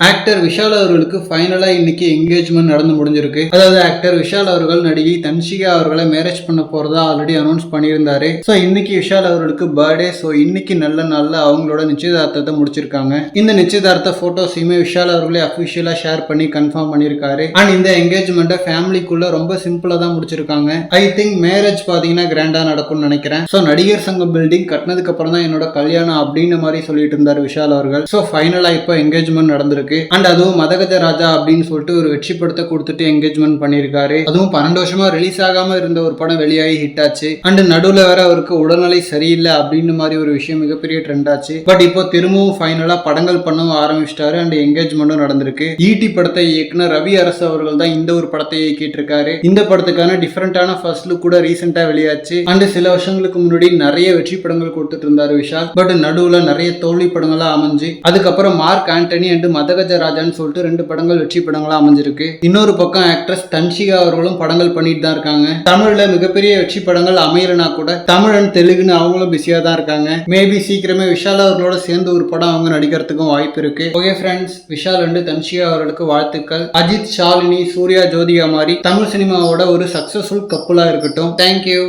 Actor Vishal அவர்களுக்கு ஃபைனலா இன்னைக்கு என்கேஜ்மெண்ட் நடந்து முடிஞ்சிருக்கு. அதாவது ஆக்டர் விஷால் அவர்கள் நடிகை தன்ஷிகா அவர்களை மேரேஜ் பண்ண போறதா ஆல்ரெடி அனௌன்ஸ் பண்ணியிருந்தாரு. ஸோ இன்னைக்கு விஷால் அவர்களுக்கு பர்த்டே. ஸோ இன்னைக்கு நல்ல நாள்ல அவங்களோட நிச்சயதார்த்தத்தை முடிச்சிருக்காங்க. இந்த நிச்சயதார்த்த போட்டோஸையுமே விஷால் அவர்களே அபிஷியலா ஷேர் பண்ணி கன்ஃபார்ம் பண்ணியிருக்காரு. அண்ட் இந்த என்கேஜ்மெண்ட்டை ஃபேமிலிக்குள்ள ரொம்ப சிம்பிளா தான் முடிச்சிருக்காங்க. ஐ திங்க் மேரேஜ் பாத்தீங்கன்னா கிராண்டா நடக்கும்னு நினைக்கிறேன். ஸோ நடிகர் சங்கம் பில்டிங் கட்டினதுக்கு அப்புறம் தான் என்னோட கல்யாணம் அப்படின்னு மாதிரி சொல்லிட்டு இருந்தார் விஷால் அவர்கள். ஸோ ஃபைனலா இப்போ என்கேஜ்மெண்ட் நடந்திருக்கு. அண்ட் அதுவும் மதகஜ ராஜா அப்படின்னு சொல்லிட்டு ஒரு வெற்றி படத்தை கொடுத்துட்டு என்கேஜ்மெண்ட் பண்ணியிருக்காரு. அதுவும் 12 வருஷமா ரிலீஸ் ஆகாம இருந்த ஒரு படம் வெளியாகி ஹிட் ஆச்சு. அண்ட் நடுவில் வேற அவருக்கு உடல்நிலை சரியில்லை அப்படின்னு மாதிரி ஒரு விஷயம் மிகப்பெரிய ட்ரெண்ட் ஆச்சு. பட் இப்போ திரும்பவும் ஃபைனலா படங்கள் பண்ணவும் ஆரம்பிச்சிட்டாரு. அண்ட் என்கேஜ்மெண்ட்டும் நடந்திருக்கு. ஈட்டி படத்தை இயக்குனர் ரவி அரசு அவர்கள் தான் இந்த ஒரு படத்தை இயக்கிட்டு இருக்காரு. இந்த படத்துக்கான டிஃபரெண்டான ஃபர்ஸ்ட் லுக் கூட ரீசெண்டா வெளியாச்சு. அண்ட் சில வருஷங்களுக்கு முன்னாடி நிறைய வெற்றி படங்கள் கொடுத்துட்டு இருந்தாரு விஷால். பட் நடுவில் நிறைய தோல்வி படங்களா அமைஞ்சு அதுக்கப்புறம் மார்க் ஆண்டனி அண்ட் மதகஜ ராஜான்னு சொல்லிட்டு 2 படங்கள் வெற்றி படங்களா அமைஞ்சிருக்கு. இன்னொரு பக்கம் ஆக்ட்ரஸ் தன்ஷிகா அவர்களும் படங்கள் பண்ணிட்டு தான் இருக்காங்க. தமிழ்ல மிகப்பெரிய வெற்றி படங்கள் அமையலனா கூட தமிழ் அண்ட் தெலுங்குன்னு அவங்களும் பிஸியா தான் இருக்காங்க. மேபி சீக்கிரமே விஷால் அவர்களோட சேர்ந்து ஒரு படம் அவங்க நடிக்கிறதுக்கும் வாய்ப்பு இருக்கு. Okay friends, Vishal and Dhanshika அவர்களுக்கு வாழ்த்துக்கள். அஜித், ஷாலினி, சூர்யா, ஜோதிகா மாதிரி தமிழ் சினிமாவோட ஒரு சக்சஸ்ஃபுல் கப்புலா இருக்கட்டும். தேங்க்யூ.